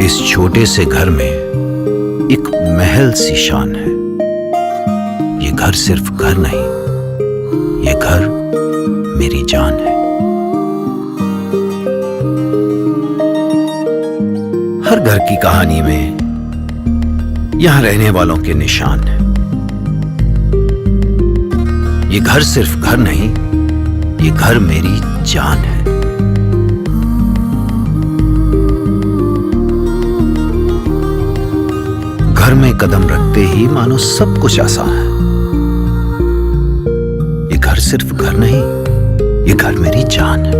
इस छोटे से घर में एक महल सी शान है। ये घर सिर्फ घर नहीं, ये घर मेरी जान है। हर घर की कहानी में यहां रहने वालों के निशान हैं। ये घर सिर्फ घर नहीं, ये घर मेरी जान है। घर में कदम रखते ही मानो सब कुछ आसान है। ये घर सिर्फ घर नहीं, ये घर मेरी जान है।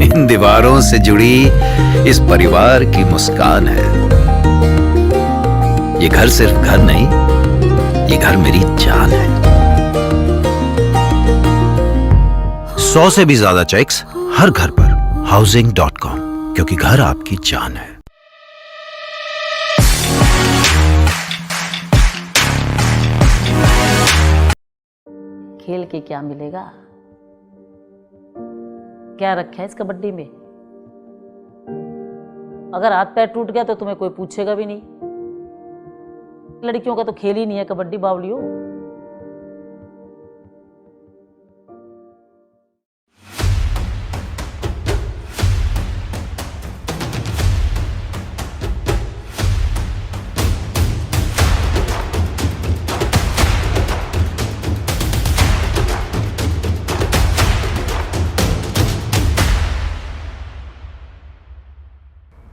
इन दीवारों से जुड़ी इस परिवार की मुस्कान है। ये घर सिर्फ घर नहीं, ये घर मेरी जान है। 100 से भी ज्यादा चेक्स हर घर पर housing.com, क्योंकि घर आपकी जान है। खेल के क्या मिलेगा? क्या रखा है इस कबड्डी में? अगर हाथ पैर टूट गया तो तुम्हें कोई पूछेगा भी नहीं। लड़कियों का तो खेल ही नहीं है कबड्डी बावलियो।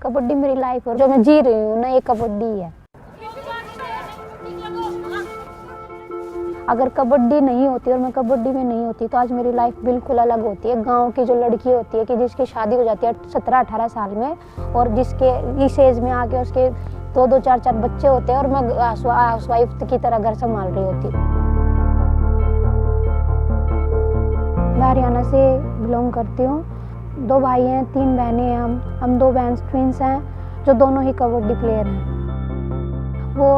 कबड्डी मेरी लाइफ है, जो मैं जी रही हूँ ना, ये कबड्डी है। अगर कबड्डी नहीं होती और मैं कबड्डी में नहीं होती तो आज मेरी लाइफ बिल्कुल अलग होती है। गांव की जो लड़की होती है कि जिसकी शादी हो जाती है 17-18 साल में, और जिसके इस एज में आके उसके 2-2, 4-4 बच्चे होते हैं, और मैं हाउसवाइफ की तरह घर संभाल रही होती। मैं हरियाणा से बिलोंग करती हूँ। 2 भाई हैं, 3 बहनें हैं। हम 2 बहन ट्विंस हैं जो दोनों ही कबड्डी प्लेयर हैं। वो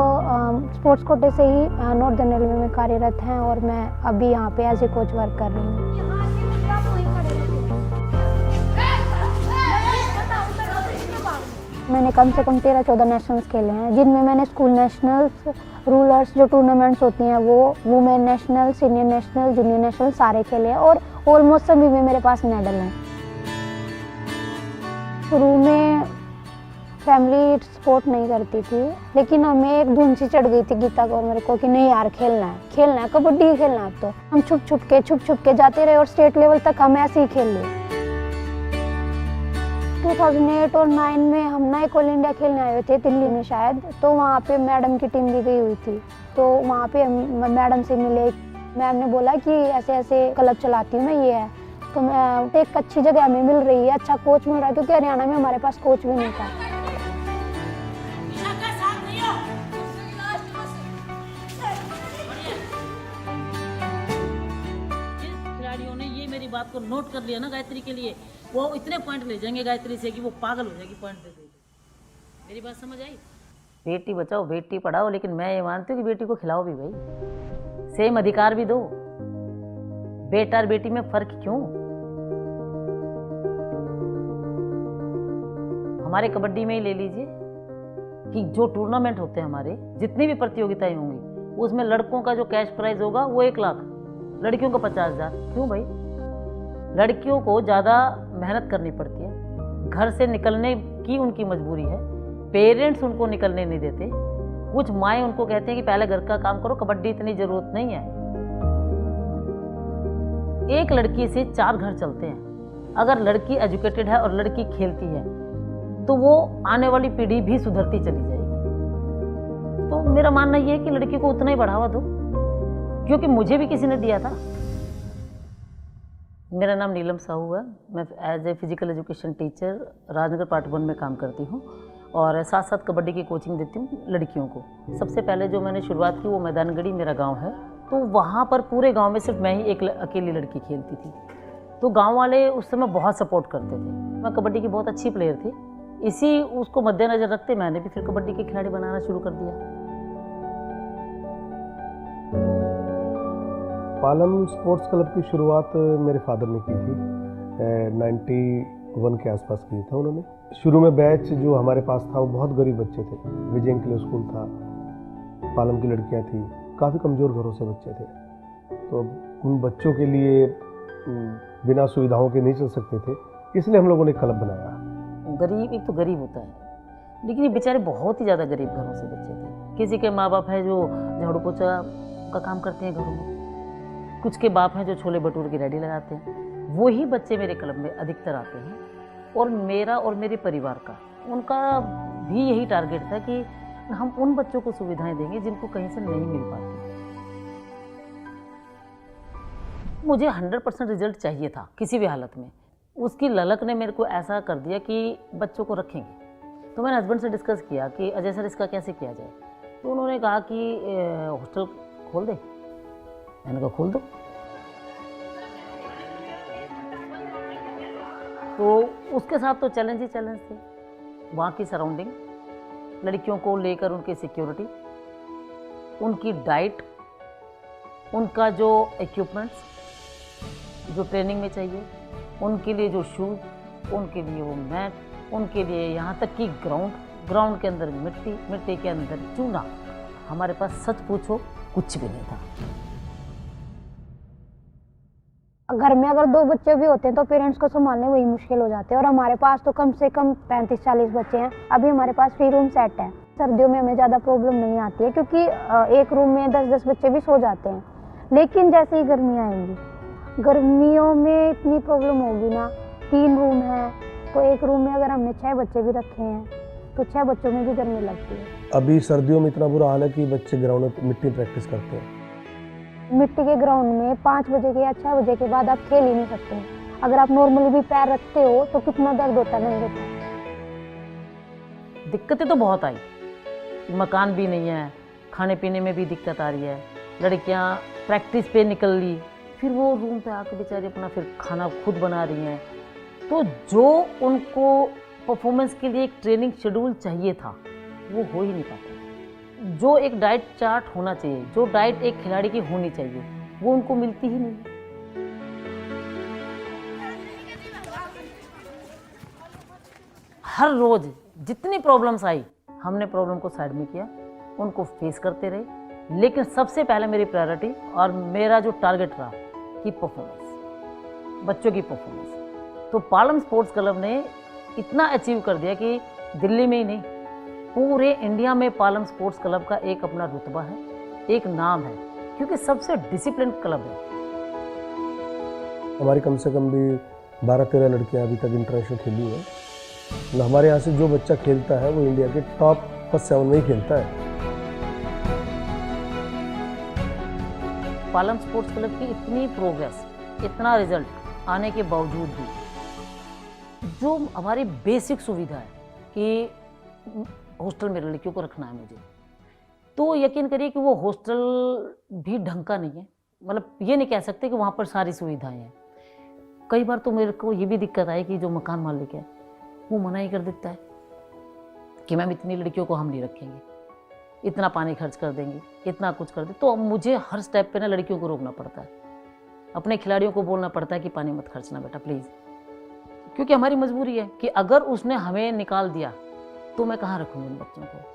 स्पोर्ट्स कोटे से ही नॉर्दर्न रेलवे में कार्यरत हैं, और मैं अभी यहाँ पे एज ए कोच वर्क कर रही हूँ। मैंने कम से कम 13-14 नेशनल्स खेले हैं, जिनमें मैंने स्कूल नेशनल्स, रूलर्स जो टूर्नामेंट्स होती हैं वो, women national, senior national, junior national सारे खेले हैं, और ऑलमोस्ट सभी में मेरे पास मेडल हैं। शुरू में फैमिली सपोर्ट नहीं करती थी, लेकिन हमें एक धुन सी चढ़ गई थी गीता को और मेरे को कि नहीं यार, खेलना है कबड्डी ही खेलना है। तो हम छुप छुप के जाते रहे और स्टेट लेवल तक हम ऐसे ही खेल लिए। 2008 और 9 में हम ना एक ऑल इंडिया खेलने आए हुए थे दिल्ली में शायद, तो वहाँ पे मैडम की टीम भी गई हुई थी। तो वहाँ पे हम मैडम से मिले। मैम ने बोला कि ऐसे ऐसे क्लब चलाती हूँ मैं, ये है। तो मैं एक अच्छी जगह हमें मिल रही है, अच्छा कोच मिल रहा है, क्योंकि हरियाणा में हमारे पास कोच भी नहीं था। खिलाड़ियों ने ये मेरी बात को नोट कर लिया ना गायत्री के लिए, वो इतने पॉइंट ले जाएंगे गायत्री से कि वो पागल हो जाएगी पॉइंट दे देगी। मेरी बात समझ आई? बेटी बचाओ बेटी पढ़ाओ, लेकिन मैं ये मानती हूँ कि बेटी को खिलाओ भी भाई, सेम अधिकार भी दो। बेटा और बेटी में फर्क क्यों? हमारे कबड्डी में ही ले लीजिए कि जो टूर्नामेंट होते हैं हमारे, जितनी भी प्रतियोगिताएं होंगी, उसमें लड़कों का जो कैश प्राइज होगा वो 1 लाख, लड़कियों का 50,000। क्यों भाई? लड़कियों को ज़्यादा मेहनत करनी पड़ती है, घर से निकलने की उनकी मजबूरी है, पेरेंट्स उनको निकलने नहीं देते। कुछ माएँ उनको कहते हैं कि पहले घर का काम करो, कबड्डी इतनी ज़रूरत नहीं है। एक लड़की से 4 घर चलते हैं। अगर लड़की एजुकेटेड है और लड़की खेलती है तो वो आने वाली पीढ़ी भी सुधरती चली जाएगी। तो मेरा मानना ये है कि लड़की को उतना ही बढ़ावा दो, क्योंकि मुझे भी किसी ने दिया था। मेरा नाम नीलम साहू है। मैं as a physical education teacher Rajnagar part 1 में काम करती हूँ, और साथ साथ कबड्डी की कोचिंग देती हूँ लड़कियों को। सबसे पहले जो मैंने शुरुआत की वो मैदानगढ़ी मेरा गाँव है, तो वहाँ पर पूरे गांव में सिर्फ मैं ही एक अकेली लड़की खेलती थी। तो गांव वाले उस समय बहुत सपोर्ट करते थे। मैं कबड्डी की बहुत अच्छी प्लेयर थी। इसी उसको मद्देनजर रखते मैंने भी फिर कबड्डी के खिलाड़ी बनाना शुरू कर दिया। पालम स्पोर्ट्स क्लब की शुरुआत मेरे फादर ने की थी। 91 के आसपास किया था उन्होंने। शुरू में बैच जो हमारे पास था वो बहुत गरीब बच्चे थे। विजय इंक्ले स्कूल था, पालम की लड़कियां थी, काफ़ी कमज़ोर घरों से बच्चे थे। तो उन बच्चों के लिए बिना सुविधाओं के नहीं चल सकते थे, इसलिए हम लोगों ने क्लब बनाया। गरीब एक तो गरीब होता है, लेकिन ये बेचारे बहुत ही ज़्यादा गरीब घरों से बच्चे थे। किसी के माँ बाप हैं जो झाड़ू पोछा का काम करते हैं घरों में, कुछ के बाप हैं जो छोले भटूरे की रेडी लगाते हैं। वही बच्चे मेरे क्लब में अधिकतर आते हैं, और मेरा और मेरे परिवार का उनका भी यही टारगेट था कि हम उन बच्चों को सुविधाएं देंगे जिनको कहीं से नहीं मिल पाती। मुझे 100% रिजल्ट चाहिए था किसी भी हालत में। उसकी ललक ने मेरे को ऐसा कर दिया कि बच्चों को रखेंगे। तो मैंने हस्बैंड से डिस्कस किया कि अजय सर इसका कैसे किया जाए। तो उन्होंने कहा कि हॉस्टल खोल दे। मैंने कहा खोल दो। तो उसके साथ तो चैलेंज ही चैलेंज थे। वहाँ की सराउंडिंग, लड़कियों को लेकर उनकी सिक्योरिटी, उनकी डाइट, उनका जो इक्विपमेंट्स जो ट्रेनिंग में चाहिए, उनके लिए जो शूज़, उनके लिए वो मैट, उनके लिए यहाँ तक कि ग्राउंड के अंदर मिट्टी के अंदर चूना। हमारे पास सच पूछो कुछ भी नहीं था। घर में अगर 2 बच्चे भी होते हैं तो पेरेंट्स को संभालने वही मुश्किल हो जाते हैं, और हमारे पास तो कम से कम 35-40 बच्चे हैं। अभी हमारे पास फ्री रूम सेट है। सर्दियों में हमें ज़्यादा प्रॉब्लम नहीं आती है, क्योंकि एक रूम में 10-10 बच्चे भी सो जाते हैं। लेकिन जैसे ही गर्मियाँ आएंगी, गर्मियों में इतनी प्रॉब्लम होगी ना। 3 रूम है, तो एक रूम में अगर हमने 6 बच्चे भी रखे हैं तो 6 बच्चों में भी गर्मी लगती है। अभी सर्दियों में इतना बुरा हाल है कि बच्चे ग्राउंड में मिट्टी प्रैक्टिस करते हैं। मिट्टी के ग्राउंड में 5 बजे के या 6 बजे के बाद आप खेल ही नहीं सकते। अगर आप नॉर्मली भी पैर रखते हो तो कितना दर्द होता है नंगे पैर। दिक्कतें तो बहुत आई। मकान भी नहीं है, खाने पीने में भी दिक्कत आ रही है। लड़कियां प्रैक्टिस पे निकल ली, फिर वो रूम पे आके बेचारी अपना फिर खाना खुद बना रही हैं। तो जो उनको परफॉर्मेंस के लिए एक ट्रेनिंग शेड्यूल चाहिए था वो हो ही नहीं पाता। जो एक डाइट चार्ट होना चाहिए, जो डाइट एक खिलाड़ी की होनी चाहिए, वो उनको मिलती ही नहीं। हर रोज जितनी प्रॉब्लम्स आई, हमने प्रॉब्लम को साइड में किया, उनको फेस करते रहे। लेकिन सबसे पहले मेरी प्रायोरिटी और मेरा जो टारगेट रहा कि परफॉर्मेंस, बच्चों की परफॉर्मेंस। तो पालम स्पोर्ट्स क्लब ने इतना अचीव कर दिया कि दिल्ली में ही नहीं, पूरे इंडिया में पालम स्पोर्ट्स क्लब का एक अपना रुतबा है, एक नाम है, क्योंकि सबसे डिसिप्लिन क्लब है। हमारी कम से कम भी 12-13 लड़कियां अभी तक इंटरनेशनल खेली हैं। मतलब हमारे यहाँ से जो बच्चा खेलता है वो इंडिया के टॉप 7 में ही खेलता है। पालम स्पोर्ट्स क्लब की इतनी प्रोग्रेस, इतना रिजल्ट आने के बावजूद भी जो हमारी बेसिक सुविधा है कि हॉस्टल में लड़कियों को रखना है मुझे, तो यकीन करिए कि वो हॉस्टल भी ढंग का नहीं है। मतलब ये नहीं कह सकते कि वहाँ पर सारी सुविधाएं हैं। कई बार तो मेरे को ये भी दिक्कत आई कि जो मकान मालिक है वो मना ही कर देता है कि मैम इतनी लड़कियों को हम नहीं रखेंगे, इतना पानी खर्च कर देंगे, इतना कुछ कर दे। तो अब मुझे हर स्टेप पे ना लड़कियों को रोकना पड़ता है, अपने खिलाड़ियों को बोलना पड़ता है कि पानी मत खर्चना बेटा प्लीज़, क्योंकि हमारी मजबूरी है कि अगर उसने हमें निकाल दिया तो मैं कहाँ रखूँगी इन बच्चों को।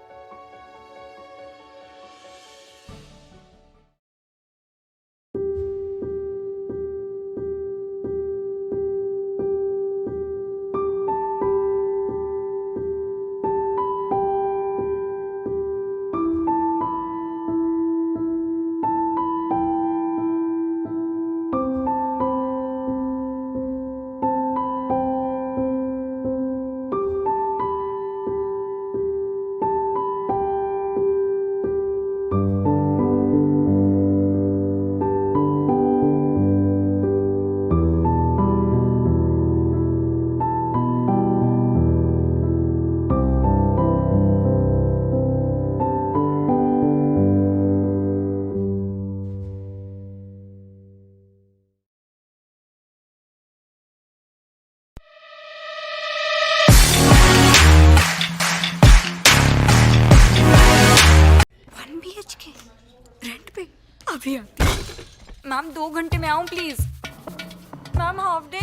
अभी आती हूँ। मैम 2 घंटे में आऊँ please. Ma'am half day.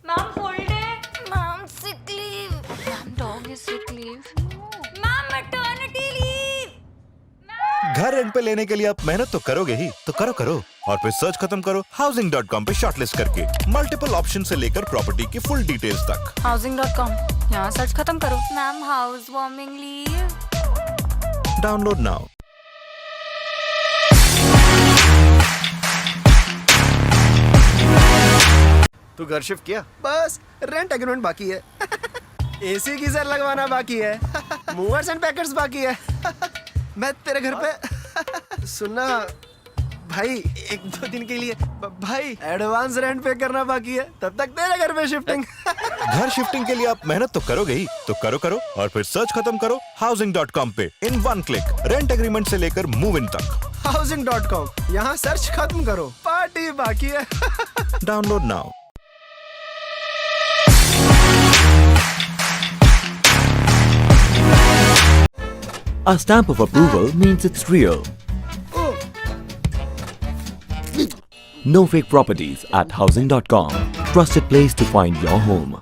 Ma'am holiday, ma'am sick leave, ma'am dog is sick leave, ma'am maternity leave. घर रेंट पे लेने के लिए आप मेहनत तो करोगे ही, तो करो और फिर सर्च खत्म करो housing.com पे शॉर्टलिस्ट करके। मल्टीपल ऑप्शन से लेकर प्रॉपर्टी की फुल डिटेल्स तक। housing.com, यहाँ सर्च खत्म करो। Ma'am house warming leave, download now. तू घर शिफ्ट किया? बस रेंट एग्रीमेंट बाकी है। एसी गीजर लगवाना बाकी है। मूवर्स एंड पैकर्स बाकी है। मैं तेरे घर पे सुनना भाई, 1-2 दिन के लिए भाई एडवांस रेंट पे करना बाकी है, तब तक तेरे घर पे शिफ्टिंग। घर शिफ्टिंग के लिए आप मेहनत तो करोगे ही, तो करो और फिर सर्च खत्म करो housing.com पे। इन 1 क्लिक रेंट एग्रीमेंट से लेकर मूव इन तक। housing.com, यहाँ सर्च खत्म करो, पार्टी बाकी है। Download now. A stamp of approval means it's real. No fake properties at housing.com. Trusted place to find your home.